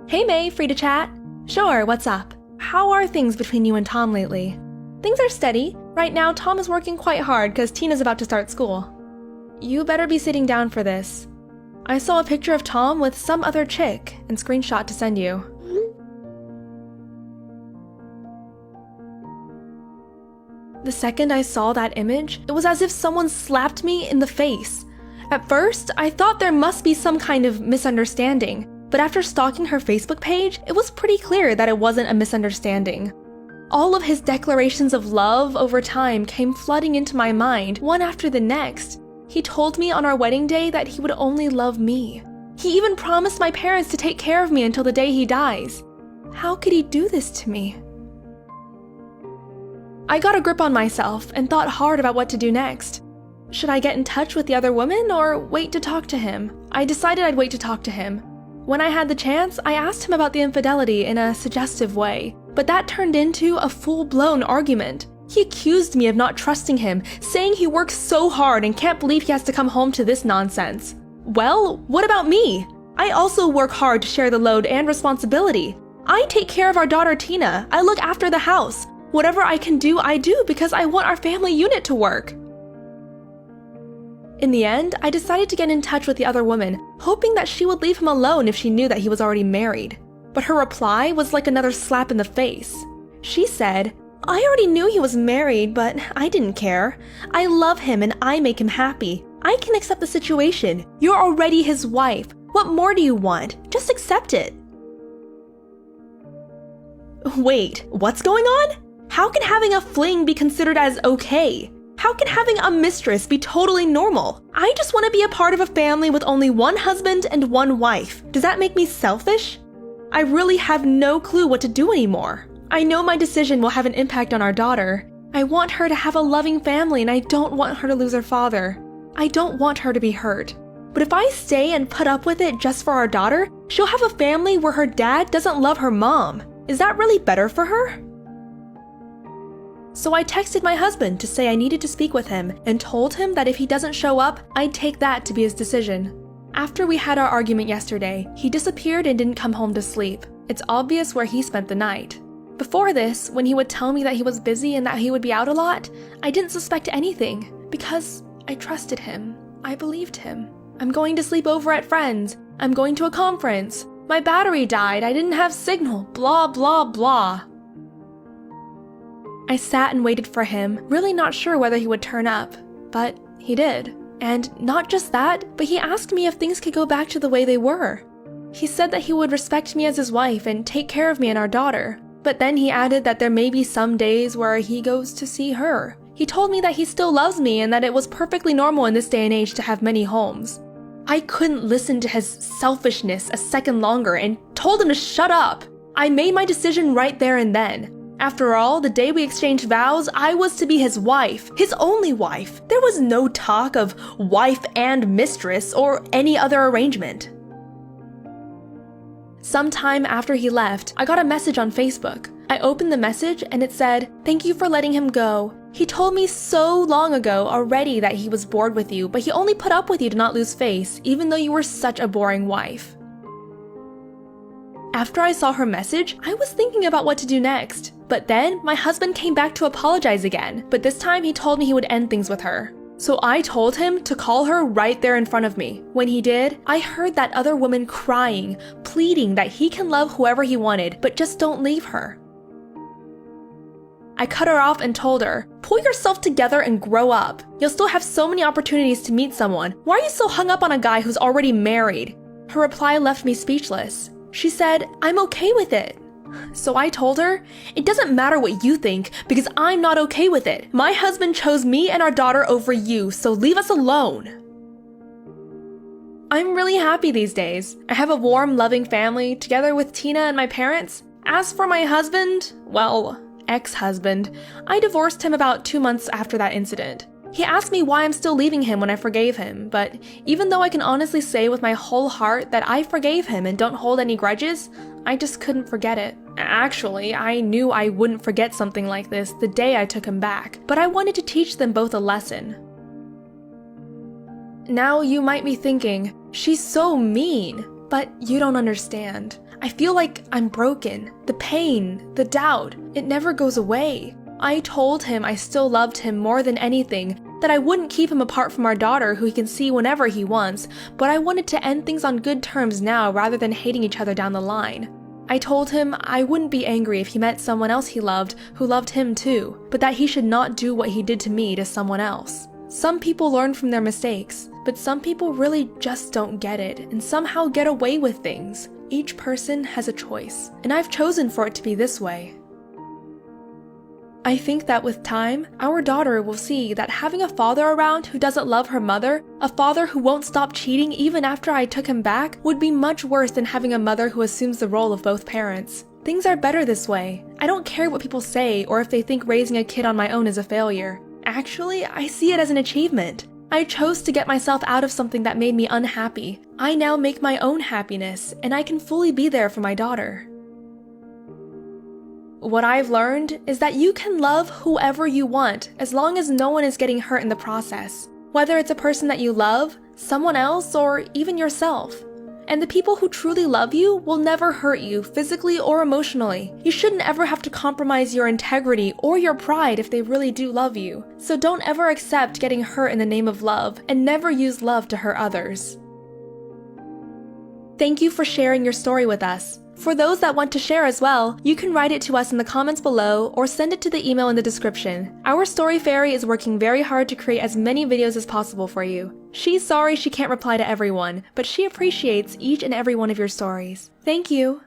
Hey May, free to chat? Sure, what's up? How are things between you and Tom lately? Things are steady. Right now, Tom is working quite hard because Tina's about to start school. You better be sitting down for this. I saw a picture of Tom with some other chick and screenshot to send you. The second I saw that image, it was as if someone slapped me in the face. At first, I thought there must be some kind of misunderstanding, but after stalking her Facebook page, it was pretty clear that it wasn't a misunderstanding. All of his declarations of love over time came flooding into my mind, one after the next. He told me on our wedding day that he would only love me. He even promised my parents to take care of me until the day he dies. How could he do this to me? I got a grip on myself and thought hard about what to do next. Should I get in touch with the other woman or wait to talk to him? I decided I'd wait to talk to him. When I had the chance, I asked him about the infidelity in a suggestive way, but that turned into a full-blown argument. He accused me of not trusting him, saying he works so hard and can't believe he has to come home to this nonsense. Well, what about me? I also work hard to share the load and responsibility. I take care of our daughter Tina. I look after the house. Whatever I can do, I do because I want our family unit to work. In the end, I decided to get in touch with the other woman, hoping that she would leave him alone if she knew that he was already married. But her reply was like another slap in the face. She said, "I already knew he was married, but I didn't care. I love him and I make him happy. I can accept the situation. You're already his wife. What more do you want? Just accept it." Wait, what's going on? How can having a fling be considered as okay? How can having a mistress be totally normal? I just want to be a part of a family with only one husband and one wife. Does that make me selfish? I really have no clue what to do anymore. I know my decision will have an impact on our daughter. I want her to have a loving family and I don't want her to lose her father. I don't want her to be hurt. But if I stay and put up with it just for our daughter, she'll have a family where her dad doesn't love her mom. Is that really better for her? So I texted my husband to say I needed to speak with him and told him that if he doesn't show up, I'd take that to be his decision. After we had our argument yesterday, he disappeared and didn't come home to sleep. It's obvious where he spent the night. Before this, when he would tell me that he was busy and that he would be out a lot, I didn't suspect anything because I trusted him. I believed him. I'm going to sleep over at friends. I'm going to a conference. My battery died. I didn't have signal. Blah, blah, blah. I sat and waited for him, really not sure whether he would turn up, but he did. And not just that, but he asked me if things could go back to the way they were. He said that he would respect me as his wife and take care of me and our daughter. But then he added that there may be some days where he goes to see her. He told me that he still loves me and that it was perfectly normal in this day and age to have many homes. I couldn't listen to his selfishness a second longer and told him to shut up. I made my decision right there and then. After all, the day we exchanged vows, I was to be his wife, his only wife. There was no talk of wife and mistress or any other arrangement. Sometime after he left, I got a message on Facebook. I opened the message and it said, "Thank you for letting him go. He told me so long ago already that he was bored with you, but he only put up with you to not lose face, even though you were such a boring wife." After I saw her message, I was thinking about what to do next. But then, my husband came back to apologize again, but this time he told me he would end things with her. So I told him to call her right there in front of me. When he did, I heard that other woman crying, pleading that he can love whoever he wanted, but just don't leave her. I cut her off and told her, "Pull yourself together and grow up. You'll still have so many opportunities to meet someone. Why are you so hung up on a guy who's already married?" Her reply left me speechless. She said, "I'm okay with it." So I told her, "It doesn't matter what you think because I'm not okay with it. My husband chose me and our daughter over you, so leave us alone." I'm really happy these days. I have a warm, loving family together with Tina and my parents. As for my husband, well, ex-husband, I divorced him about 2 months after that incident. He asked me why I'm still leaving him when I forgave him, but even though I can honestly say with my whole heart that I forgave him and don't hold any grudges, I just couldn't forget it. Actually, I knew I wouldn't forget something like this the day I took him back, but I wanted to teach them both a lesson. Now you might be thinking, she's so mean, but you don't understand. I feel like I'm broken. The pain, the doubt, it never goes away. I told him I still loved him more than anything, that I wouldn't keep him apart from our daughter who he can see whenever he wants, but I wanted to end things on good terms now rather than hating each other down the line. I told him I wouldn't be angry if he met someone else he loved who loved him too, but that he should not do what he did to me to someone else. Some people learn from their mistakes, but some people really just don't get it and somehow get away with things. Each person has a choice, and I've chosen for it to be this way. I think that with time, our daughter will see that having a father around who doesn't love her mother, a father who won't stop cheating even after I took him back, would be much worse than having a mother who assumes the role of both parents. Things are better this way. I don't care what people say or if they think raising a kid on my own is a failure. Actually, I see it as an achievement. I chose to get myself out of something that made me unhappy. I now make my own happiness, and I can fully be there for my daughter. What I've learned is that you can love whoever you want as long as no one is getting hurt in the process. Whether it's a person that you love, someone else, or even yourself. And the people who truly love you will never hurt you physically or emotionally. You shouldn't ever have to compromise your integrity or your pride if they really do love you. So don't ever accept getting hurt in the name of love, and never use love to hurt others. Thank you for sharing your story with us. For those that want to share as well, you can write it to us in the comments below or send it to the email in the description. Our story fairy is working very hard to create as many videos as possible for you. She's sorry she can't reply to everyone, but she appreciates each and every one of your stories. Thank you!